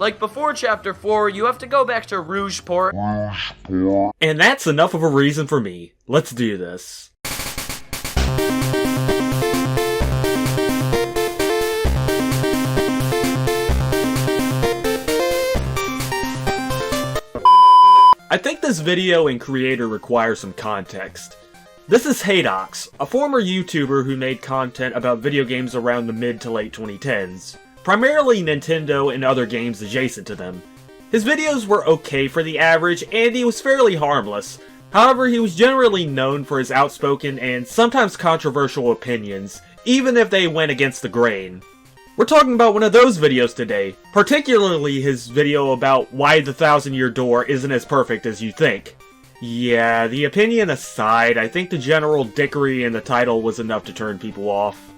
Like before Chapter 4, you have to go back to Rougeport. And that's enough of a reason for me. Let's do this. I think this video and creator requires some context. This is Haedox, a former YouTuber who made content about video games around the mid to late 2010s, primarily Nintendo and other games adjacent to them. His videos were okay for the average, and he was fairly harmless. However, he was generally known for his outspoken and sometimes controversial opinions, even if they went against the grain. We're talking about one of those videos today, particularly his video about why the 1,000-Year Door isn't as perfect as you think. Yeah, the opinion aside, I think the general dickery in the title was enough to turn people off.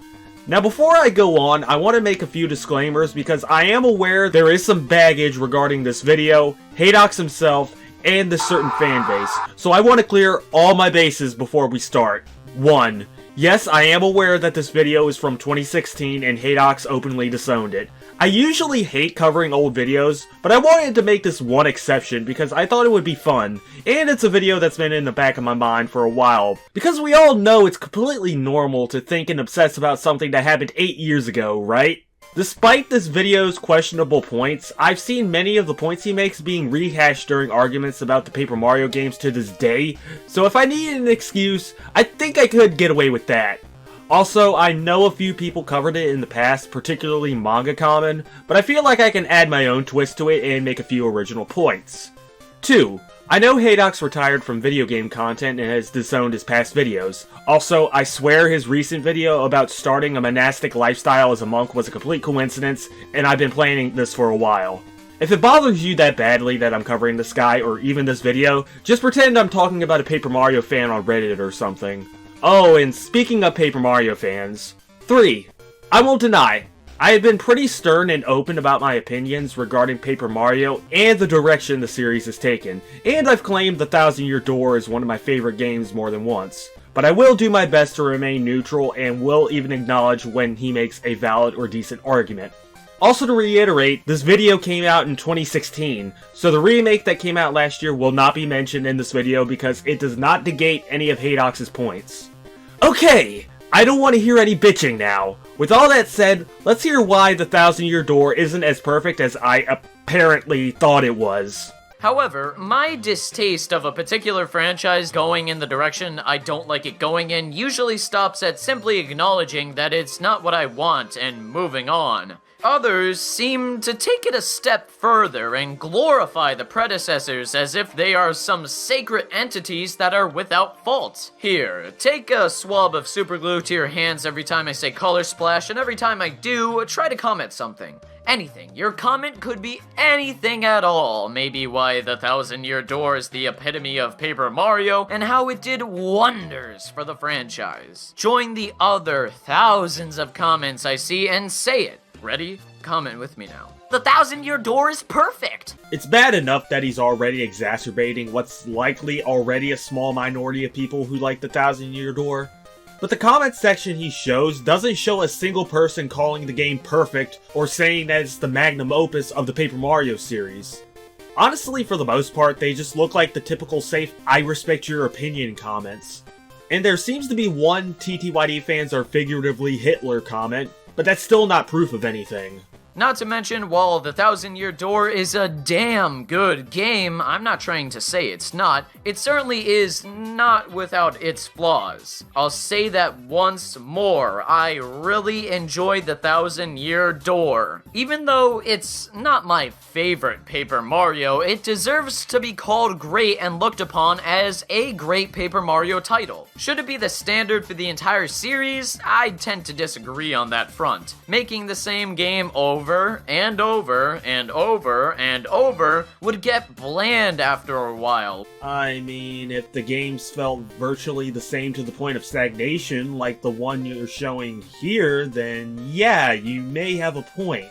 Now before I go on, I want to make a few disclaimers because I am aware there is some baggage regarding this video, Haedox himself, and this certain fan base, so I want to clear all my bases before we start. 1. Yes, I am aware that this video is from 2016 and Haedox openly disowned it. I usually hate covering old videos, but I wanted to make this one exception because I thought it would be fun, and it's a video that's been in the back of my mind for a while, because we all know it's completely normal to think and obsess about something that happened 8 years ago, right? Despite this video's questionable points, I've seen many of the points he makes being rehashed during arguments about the Paper Mario games to this day, so if I needed an excuse, I think I could get away with that. Also, I know a few people covered it in the past, particularly Manga Common, but I feel like I can add my own twist to it and make a few original points. 2. I know Haedox retired from video game content and has disowned his past videos. Also, I swear his recent video about starting a monastic lifestyle as a monk was a complete coincidence, and I've been planning this for a while. If it bothers you that badly that I'm covering this guy, or even this video, just pretend I'm talking about a Paper Mario fan on Reddit or something. Oh, and speaking of Paper Mario fans. 3. I won't deny, I have been pretty stern and open about my opinions regarding Paper Mario and the direction the series has taken, and I've claimed the 1,000-Year Door is one of my favorite games more than once. But I will do my best to remain neutral and will even acknowledge when he makes a valid or decent argument. Also to reiterate, this video came out in 2016, so the remake that came out last year will not be mentioned in this video because it does not negate any of Haedox's points. Okay, I don't want to hear any bitching now. With all that said, let's hear why the 1,000-Year Door isn't as perfect as I apparently thought it was. However, my distaste of a particular franchise going in the direction I don't like it going in usually stops at simply acknowledging that it's not what I want and moving on. Others seem to take it a step further and glorify the predecessors as if they are some sacred entities that are without fault. Here, take a swab of superglue to your hands every time I say color splash, and every time I do, try to comment something. Anything. Your comment could be anything at all. Maybe why the 1,000-Year Door is the epitome of Paper Mario and how it did wonders for the franchise. Join the other thousands of comments I see and say it. Ready? Comment with me now. The 1,000-Year Door is perfect! It's bad enough that he's already exacerbating what's likely already a small minority of people who like the 1,000-Year Door. But the comment section he shows doesn't show a single person calling the game perfect or saying that it's the magnum opus of the Paper Mario series. Honestly, for the most part, they just look like the typical safe, I respect your opinion comments. And there seems to be one TTYD fans are figuratively Hitler comment, but that's still not proof of anything. Not to mention, while the 1,000-Year Door is a damn good game, I'm not trying to say it's not, it certainly is not without its flaws. I'll say that once more, I really enjoyed the 1,000-Year Door. Even though it's not my favorite Paper Mario, it deserves to be called great and looked upon as a great Paper Mario title. Should it be the standard for the entire series? I tend to disagree on that front. Making the same game over and over and over and over would get bland after a while. I mean, if the games felt virtually the same to the point of stagnation, like the one you're showing here, then yeah, you may have a point.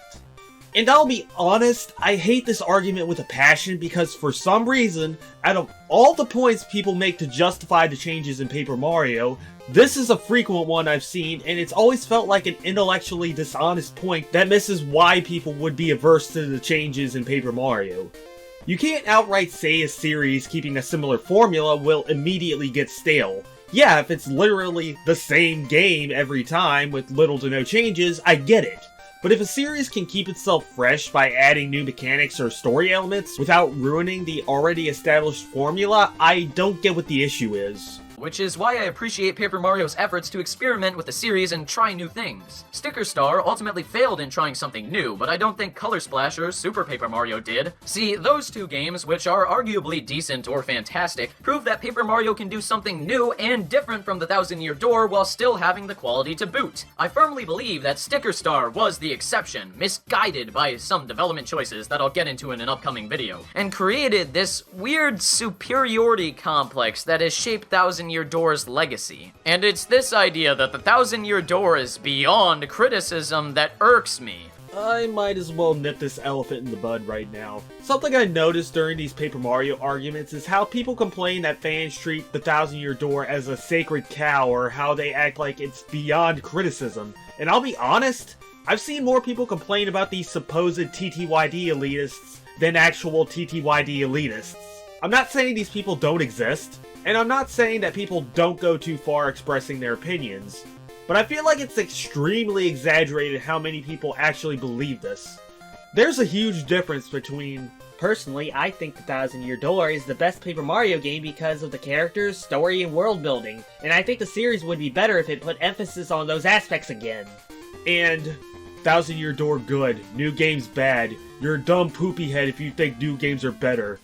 And I'll be honest, I hate this argument with a passion because for some reason, out of all the points people make to justify the changes in Paper Mario, This is a frequent one I've seen, and it's always felt like an intellectually dishonest point that misses why people would be averse to the changes in Paper Mario. You can't outright say a series keeping a similar formula will immediately get stale. Yeah, if it's literally the same game every time with little to no changes, I get it. But if a series can keep itself fresh by adding new mechanics or story elements without ruining the already established formula, I don't get what the issue is. Which is why I appreciate Paper Mario's efforts to experiment with the series and try new things. Sticker Star ultimately failed in trying something new, but I don't think Color Splash or Super Paper Mario did. See, those two games, which are arguably decent or fantastic, prove that Paper Mario can do something new and different from the Thousand Year Door while still having the quality to boot. I firmly believe that Sticker Star was the exception, misguided by some development choices that I'll get into in an upcoming video, and created this weird superiority complex that has shaped Thousand Year Door's legacy. And it's this idea that the Thousand Year Door is beyond criticism that irks me. I might as well nip this elephant in the bud right now. Something I noticed during these Paper Mario arguments is how people complain that fans treat the Thousand Year Door as a sacred cow, or how they act like it's beyond criticism. And I'll be honest, I've seen more people complain about these supposed TTYD elitists than actual TTYD elitists. I'm not saying these people don't exist, and I'm not saying that people don't go too far expressing their opinions, but I feel like it's extremely exaggerated how many people actually believe this. There's a huge difference between, personally, I think the Thousand Year Door is the best Paper Mario game because of the characters, story, and world building, and I think the series would be better if it put emphasis on those aspects again. And Thousand Year Door good, new games bad, you're a dumb poopy head if you think new games are better.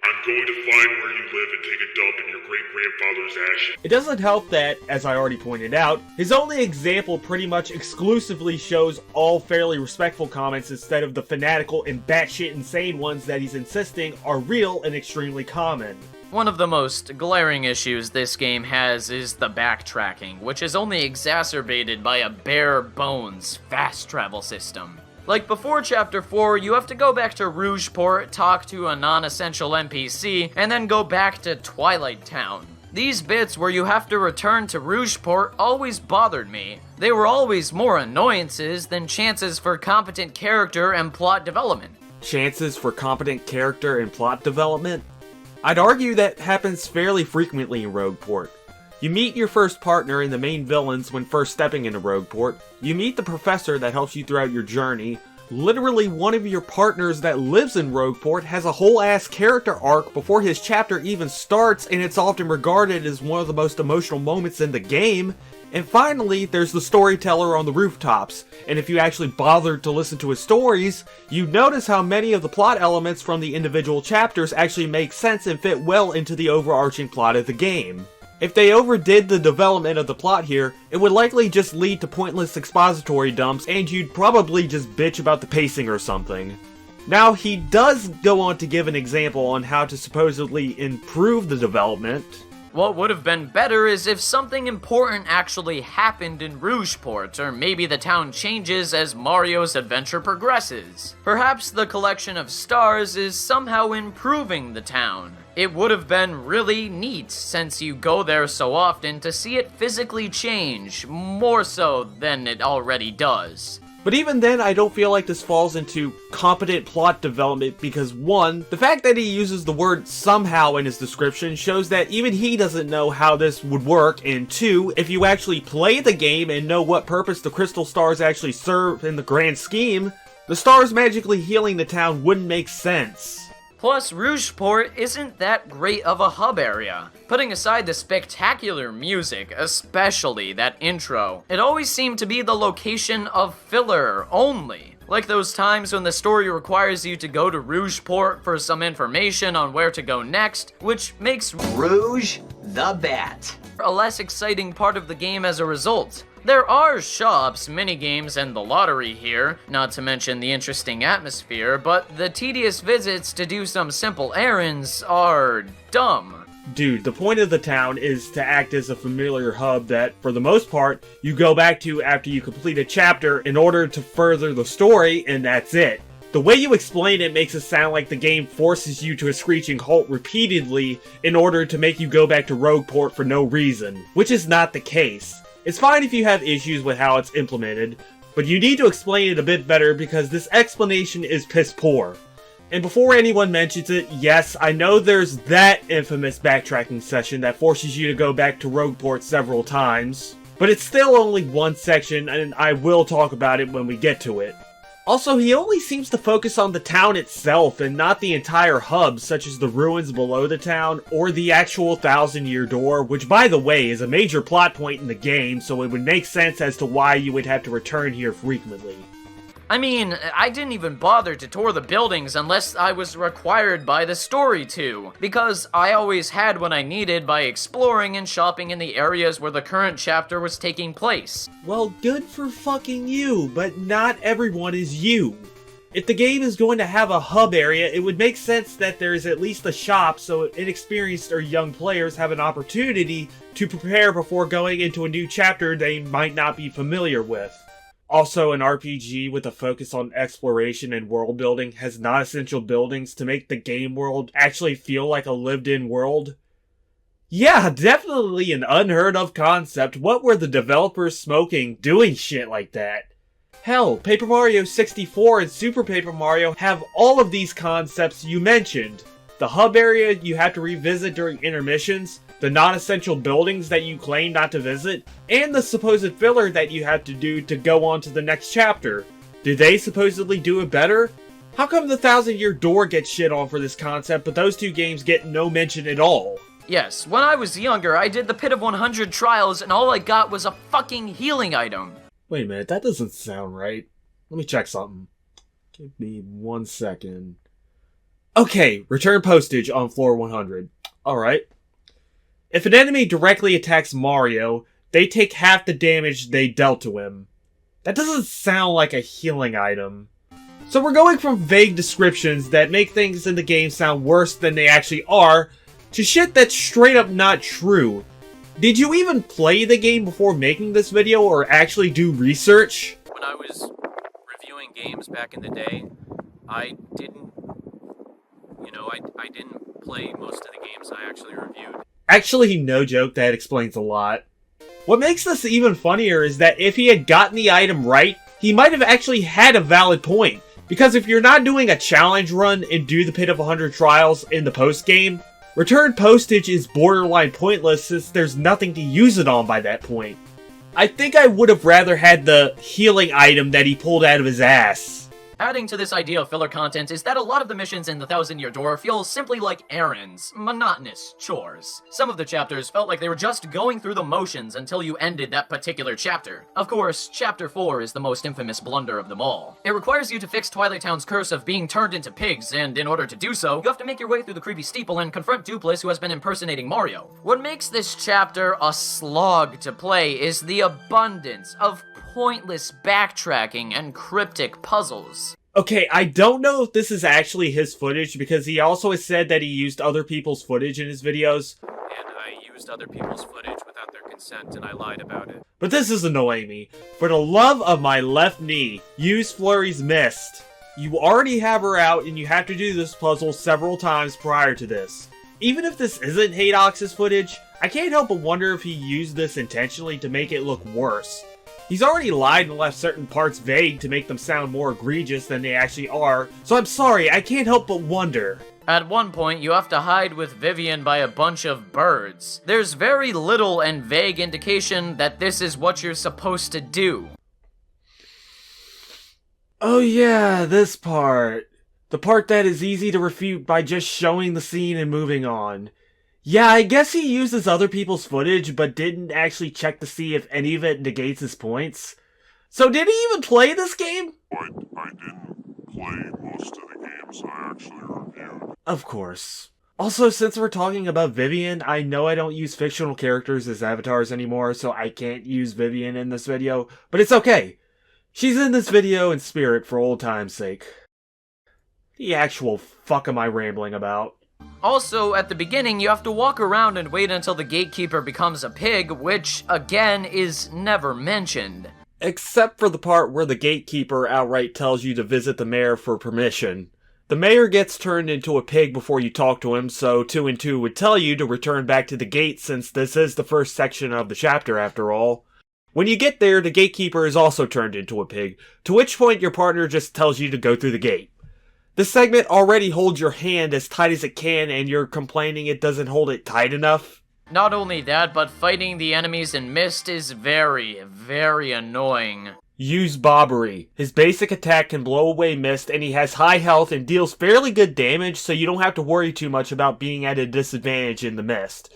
I'm going to find where you live and take a dump in your great-grandfather's ashes. It doesn't help that, as I already pointed out, his only example pretty much exclusively shows all fairly respectful comments instead of the fanatical and batshit insane ones that he's insisting are real and extremely common. One of the most glaring issues this game has is the backtracking, which is only exacerbated by a bare bones fast travel system. Like before Chapter 4, you have to go back to Rougeport, talk to a non-essential NPC, and then go back to Twilight Town. These bits where you have to return to Rougeport always bothered me. They were always more annoyances than chances for competent character and plot development. Chances for competent character and plot development? I'd argue that happens fairly frequently in Rogueport. You meet your first partner and the main villains when first stepping into Rogueport. You meet the professor that helps you throughout your journey. Literally one of your partners that lives in Rogueport has a whole ass character arc before his chapter even starts, and it's often regarded as one of the most emotional moments in the game. And finally, there's the storyteller on the rooftops, and if you actually bothered to listen to his stories, you'd notice how many of the plot elements from the individual chapters actually make sense and fit well into the overarching plot of the game. If they overdid the development of the plot here, it would likely just lead to pointless expository dumps, and you'd probably just bitch about the pacing or something. Now, he does go on to give an example on how to supposedly improve the development. What would have been better is if something important actually happened in Rougeport, or maybe the town changes as Mario's adventure progresses. Perhaps the collection of stars is somehow improving the town. It would have been really neat, since you go there so often, to see it physically change, more so than it already does. But even then, I don't feel like this falls into competent plot development because 1, the fact that he uses the word somehow in his description shows that even he doesn't know how this would work, and 2, if you actually play the game and know what purpose the crystal stars actually serve in the grand scheme, the stars magically healing the town wouldn't make sense. Plus, Rougeport isn't that great of a hub area. Putting aside the spectacular music, especially that intro, it always seemed to be the location of filler only. Like those times when the story requires you to go to Rougeport for some information on where to go next, which makes Rouge the Bat a less exciting part of the game as a result. There are shops, minigames, and the lottery here, not to mention the interesting atmosphere, but the tedious visits to do some simple errands are dumb. Dude, the point of the town is to act as a familiar hub that, for the most part, you go back to after you complete a chapter in order to further the story, and that's it. The way you explain it makes it sound like the game forces you to a screeching halt repeatedly in order to make you go back to Rogueport for no reason, which is not the case. It's fine if you have issues with how it's implemented, but you need to explain it a bit better because this explanation is piss poor. And before anyone mentions it, yes, I know there's that infamous backtracking session that forces you to go back to Rogueport several times, but it's still only one section, and I will talk about it when we get to it. Also, he only seems to focus on the town itself and not the entire hub, such as the ruins below the town, or the actual Thousand-Year Door, which by the way is a major plot point in the game, so it would make sense as to why you would have to return here frequently. I mean, I didn't even bother to tour the buildings unless I was required by the story to, because I always had what I needed by exploring and shopping in the areas where the current chapter was taking place. Well, good for fucking you, but not everyone is you. If the game is going to have a hub area, it would make sense that there is at least a shop so inexperienced or young players have an opportunity to prepare before going into a new chapter they might not be familiar with. Also, an RPG with a focus on exploration and world building has non-essential buildings to make the game world actually feel like a lived-in world. Yeah, definitely an unheard of concept. What were the developers smoking doing shit like that? Hell, Paper Mario 64 and Super Paper Mario have all of these concepts you mentioned. The hub area you have to revisit during intermissions, the non-essential buildings that you claim not to visit, and the supposed filler that you have to do to go on to the next chapter. Do they supposedly do it better? How come the Thousand-Year Door gets shit on for this concept, but those two games get no mention at all? Yes, when I was younger, I did the Pit of 100 trials and all I got was a fucking healing item. Wait a minute, that doesn't sound right. Let me check something. Give me 1 second. Okay, return postage on floor 100. Alright. If an enemy directly attacks Mario, they take half the damage they dealt to him. That doesn't sound like a healing item. So we're going from vague descriptions that make things in the game sound worse than they actually are, to shit that's straight up not true. Did you even play the game before making this video or actually do research? When I was reviewing games back in the day, I didn't play most of the games I actually reviewed. Actually, no joke, that explains a lot. What makes this even funnier is that if he had gotten the item right, he might have actually had a valid point. Because if you're not doing a challenge run and do the Pit of 100 trials in the post-game, return postage is borderline pointless since there's nothing to use it on by that point. I think I would have rather had the healing item that he pulled out of his ass. Adding to this idea of filler content is that a lot of the missions in the Thousand-Year Door feel simply like errands, monotonous chores. Some of the chapters felt like they were just going through the motions until you ended that particular chapter. Of course, Chapter 4 is the most infamous blunder of them all. It requires you to fix Twilight Town's curse of being turned into pigs, and in order to do so, you have to make your way through the creepy steeple and confront Dupless, who has been impersonating Mario. What makes this chapter a slog to play is the abundance of pointless backtracking and cryptic puzzles. Okay, I don't know if this is actually his footage because he also has said that he used other people's footage in his videos. And I used other people's footage without their consent and I lied about it. But this is annoying me. For the love of my left knee, use Flurry's Mist. You already have her out and you have to do this puzzle several times prior to this. Even if this isn't Haedox's footage, I can't help but wonder if he used this intentionally to make it look worse. He's already lied and left certain parts vague to make them sound more egregious than they actually are, so I'm sorry, I can't help but wonder. At one point, you have to hide with Vivian by a bunch of birds. There's very little and vague indication that this is what you're supposed to do. Oh yeah, this part. The part that is easy to refute by just showing the scene and moving on. Yeah, I guess he uses other people's footage, but didn't actually check to see if any of it negates his points. So did he even play this game? I didn't play most of the games I actually reviewed. Of course. Also, since we're talking about Vivian, I know I don't use fictional characters as avatars anymore, so I can't use Vivian in this video, but it's okay. She's in this video in spirit for old time's sake. The actual fuck am I rambling about? Also, at the beginning, you have to walk around and wait until the gatekeeper becomes a pig, which, again, is never mentioned. Except for the part where the gatekeeper outright tells you to visit the mayor for permission. The mayor gets turned into a pig before you talk to him, so 2 and 2 would tell you to return back to the gate since this is the first section of the chapter after all. When you get there, the gatekeeper is also turned into a pig, to which point your partner just tells you to go through the gate. This segment already holds your hand as tight as it can and you're complaining it doesn't hold it tight enough? Not only that, but fighting the enemies in Mist is very, very annoying. Use Bobbery. His basic attack can blow away mist and he has high health and deals fairly good damage, so you don't have to worry too much about being at a disadvantage in the mist.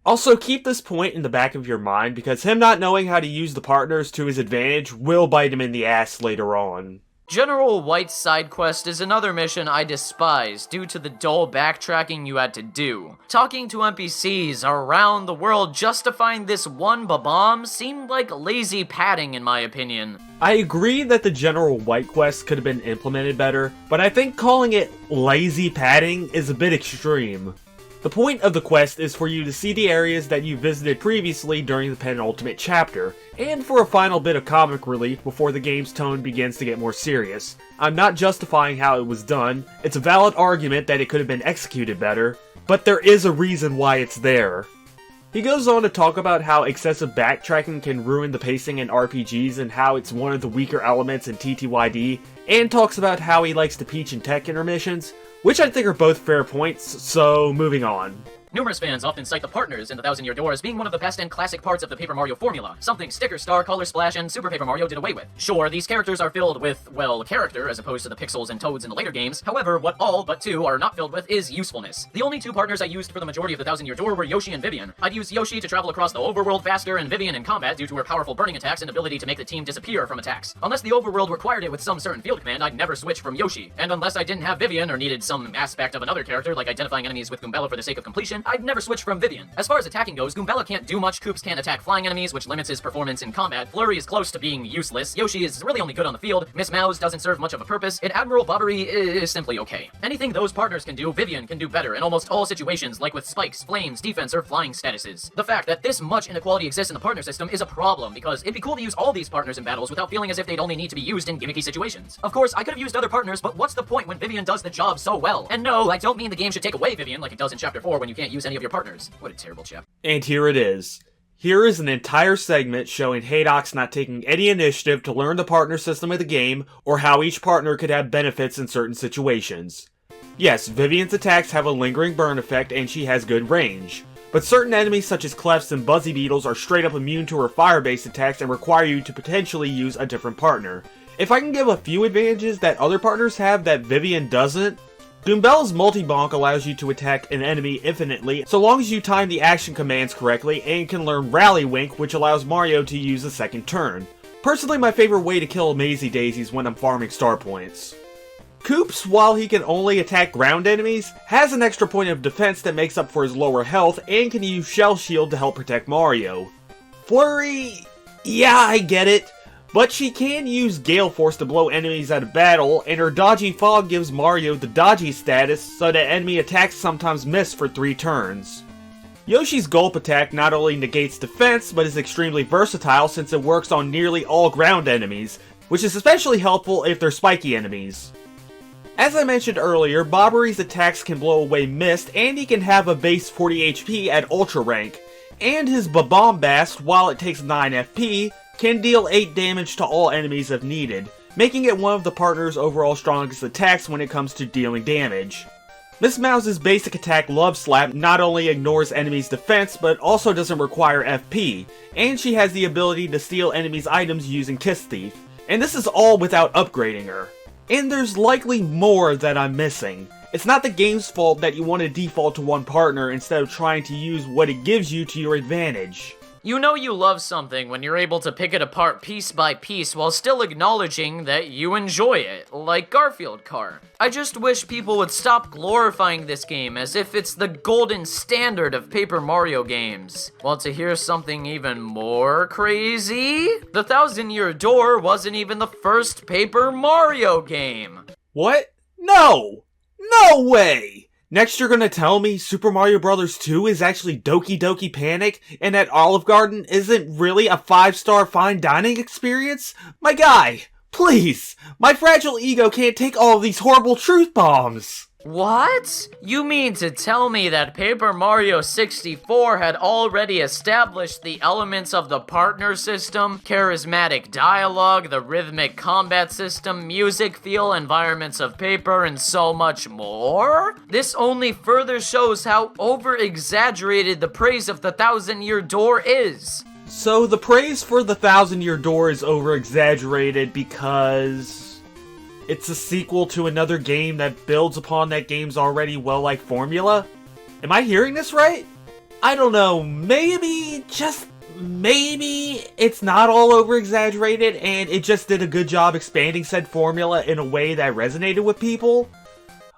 Also, keep this point in the back of your mind because him not knowing how to use the partners to his advantage will bite him in the ass later on. General White's side quest is another mission I despise due to the dull backtracking you had to do. Talking to NPCs around the world just to find this one bomb seemed like lazy padding in my opinion. I agree that the General White quest could have been implemented better, but I think calling it lazy padding is a bit extreme. The point of the quest is for you to see the areas that you visited previously during the penultimate chapter, and for a final bit of comic relief before the game's tone begins to get more serious. I'm not justifying how it was done, it's a valid argument that it could have been executed better, but there is a reason why it's there. He goes on to talk about how excessive backtracking can ruin the pacing in RPGs and how it's one of the weaker elements in TTYD, and talks about how he likes the Peach and Tech intermissions, which I think are both fair points, so moving on. Numerous fans often cite the partners in the Thousand Year Door as being one of the best and classic parts of the Paper Mario formula, something Sticker Star, Color Splash, and Super Paper Mario did away with. Sure, these characters are filled with, well, character as opposed to the pixels and toads in the later games. However, what all but 2 are not filled with is usefulness. The only 2 partners I used for the majority of the Thousand Year Door were Yoshi and Vivian. I'd use Yoshi to travel across the overworld faster and Vivian in combat due to her powerful burning attacks and ability to make the team disappear from attacks. Unless the overworld required it with some certain field command, I'd never switch from Yoshi. And unless I didn't have Vivian or needed some aspect of another character like identifying enemies with Goombella for the sake of completion, I'd never switch from Vivian. As far as attacking goes, Goombella can't do much, Koops can't attack flying enemies, which limits his performance in combat, Flurry is close to being useless, Yoshi is really only good on the field, Miss Mouse doesn't serve much of a purpose, and Admiral Bobbery is simply okay. Anything those partners can do, Vivian can do better in almost all situations, like with spikes, flames, defense, or flying statuses. The fact that this much inequality exists in the partner system is a problem, because it'd be cool to use all these partners in battles without feeling as if they'd only need to be used in gimmicky situations. Of course, I could have used other partners, but what's the point when Vivian does the job so well? And no, I don't mean the game should take away Vivian like it does in Chapter 4 when you can't use any of your partners. What a terrible chapter. And here it is. Here is an entire segment showing Haedox not taking any initiative to learn the partner system of the game, or how each partner could have benefits in certain situations. Yes, Vivian's attacks have a lingering burn effect and she has good range, but certain enemies such as Clefs and Buzzy Beetles are straight up immune to her fire-based attacks and require you to potentially use a different partner. If I can give a few advantages that other partners have that Vivian doesn't, Goombella's multi-bonk allows you to attack an enemy infinitely so long as you time the action commands correctly and can learn Rally Wink, which allows Mario to use a second turn. Personally, my favorite way to kill Mazy Daisies when I'm farming star points. Koops, while he can only attack ground enemies, has an extra point of defense that makes up for his lower health and can use Shell Shield to help protect Mario. Flurry, yeah, I get it. But she can use Gale Force to blow enemies out of battle, and her Dodgy Fog gives Mario the dodgy status so that enemy attacks sometimes miss for 3 turns. Yoshi's Gulp attack not only negates defense, but is extremely versatile since it works on nearly all ground enemies, which is especially helpful if they're spiky enemies. As I mentioned earlier, Bobbery's attacks can blow away mist, and he can have a base 40 HP at Ultra rank, and his Bombast, while it takes 9 FP, can deal 8 damage to all enemies if needed, making it one of the partner's overall strongest attacks when it comes to dealing damage. Miss Mouse's basic attack Love Slap not only ignores enemies' defense, but also doesn't require FP, and she has the ability to steal enemies' items using Kiss Thief, and this is all without upgrading her. And there's likely more that I'm missing. It's not the game's fault that you want to default to one partner instead of trying to use what it gives you to your advantage. You know you love something when you're able to pick it apart piece by piece while still acknowledging that you enjoy it, like Garfield Kart. I just wish people would stop glorifying this game as if it's the golden standard of Paper Mario games. Want to hear something even more crazy? The Thousand Year Door wasn't even the first Paper Mario game. What? No! No way! Next you're gonna tell me Super Mario Bros. 2 is actually Doki Doki Panic, and that Olive Garden isn't really a 5-star fine dining experience? My guy, please! My fragile ego can't take all of these horrible truth bombs! What? You mean to tell me that Paper Mario 64 had already established the elements of the partner system, charismatic dialogue, the rhythmic combat system, music, feel, environments of paper, and so much more? This only further shows how over-exaggerated the praise of the Thousand-Year Door is. So the praise for the Thousand-Year Door is over-exaggerated because it's a sequel to another game that builds upon that game's already well-liked formula? Am I hearing this right? I don't know, maybe, just maybe, it's not all over-exaggerated and it just did a good job expanding said formula in a way that resonated with people?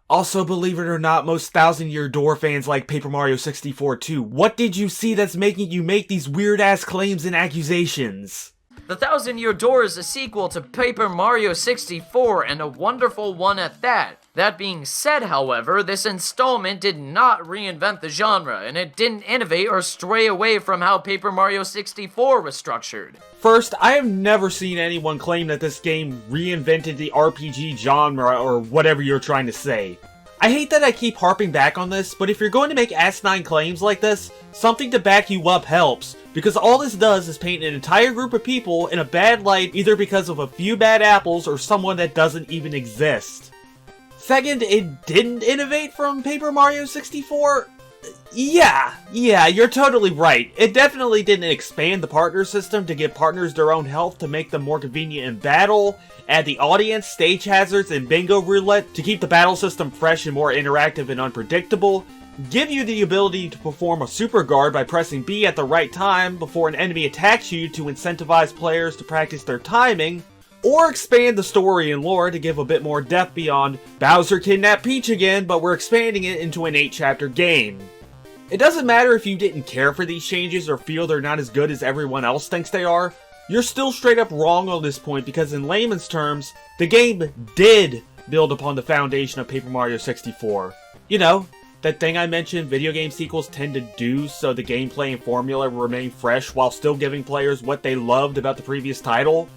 Also, believe it or not, most Thousand-Year Door fans like Paper Mario 64 too. What did you see that's making you make these weird-ass claims and accusations? The Thousand-Year Door is a sequel to Paper Mario 64, and a wonderful one at that. That being said, however, this installment did not reinvent the genre, and it didn't innovate or stray away from how Paper Mario 64 was structured. First, I have never seen anyone claim that this game reinvented the RPG genre, or whatever you're trying to say. I hate that I keep harping back on this, but if you're going to make asinine claims like this, something to back you up helps, because all this does is paint an entire group of people in a bad light either because of a few bad apples or someone that doesn't even exist. Second, it didn't innovate from Paper Mario 64? Yeah, you're totally right. It definitely didn't expand the partner system to give partners their own health to make them more convenient in battle, add the audience, stage hazards, and bingo roulette to keep the battle system fresh and more interactive and unpredictable, give you the ability to perform a super guard by pressing B at the right time before an enemy attacks you to incentivize players to practice their timing, or expand the story and lore to give a bit more depth beyond Bowser kidnapped Peach again, but we're expanding it into an 8-chapter game. It doesn't matter if you didn't care for these changes or feel they're not as good as everyone else thinks they are, you're still straight up wrong on this point because in layman's terms, the game did build upon the foundation of Paper Mario 64. You know, that thing I mentioned video game sequels tend to do so the gameplay and formula remain fresh while still giving players what they loved about the previous title.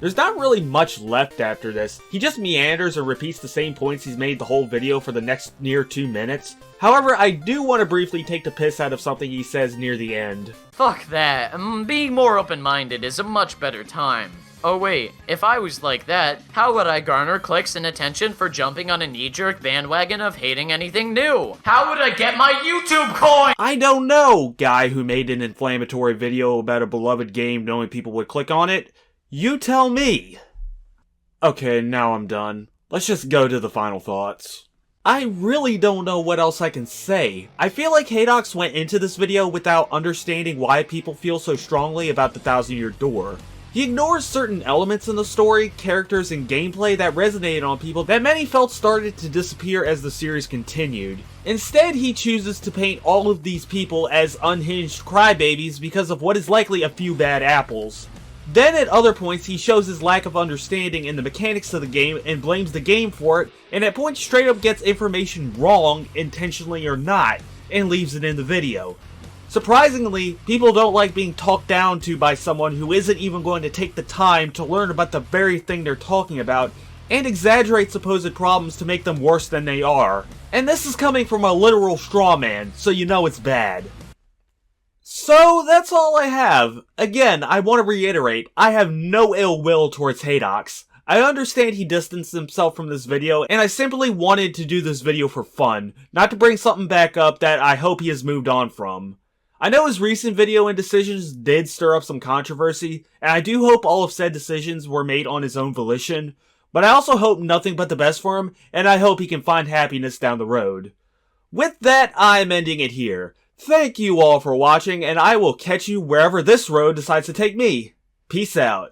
There's not really much left after this. He just meanders and repeats the same points he's made the whole video for the next near 2 minutes. However, I do want to briefly take the piss out of something he says near the end. Fuck that. Being more open-minded is a much better time. Oh wait, if I was like that, how would I garner clicks and attention for jumping on a knee-jerk bandwagon of hating anything new? How would I get my YouTube coin? I don't know, guy who made an inflammatory video about a beloved game knowing people would click on it. You tell me! Okay, now I'm done. Let's just go to the final thoughts. I really don't know what else I can say. I feel like Haedox went into this video without understanding why people feel so strongly about the Thousand-Year Door. He ignores certain elements in the story, characters, and gameplay that resonated on people that many felt started to disappear as the series continued. Instead, he chooses to paint all of these people as unhinged crybabies because of what is likely a few bad apples. Then at other points he shows his lack of understanding in the mechanics of the game and blames the game for it, and at points straight up gets information wrong, intentionally or not, and leaves it in the video. Surprisingly, people don't like being talked down to by someone who isn't even going to take the time to learn about the very thing they're talking about, and exaggerate supposed problems to make them worse than they are. And this is coming from a literal straw man, so you know it's bad. So, that's all I have. Again, I want to reiterate, I have no ill will towards Haedox. I understand he distanced himself from this video, and I simply wanted to do this video for fun, not to bring something back up that I hope he has moved on from. I know his recent video and decisions did stir up some controversy, and I do hope all of said decisions were made on his own volition, but I also hope nothing but the best for him, and I hope he can find happiness down the road. With that, I'm ending it here. Thank you all for watching, and I will catch you wherever this road decides to take me. Peace out.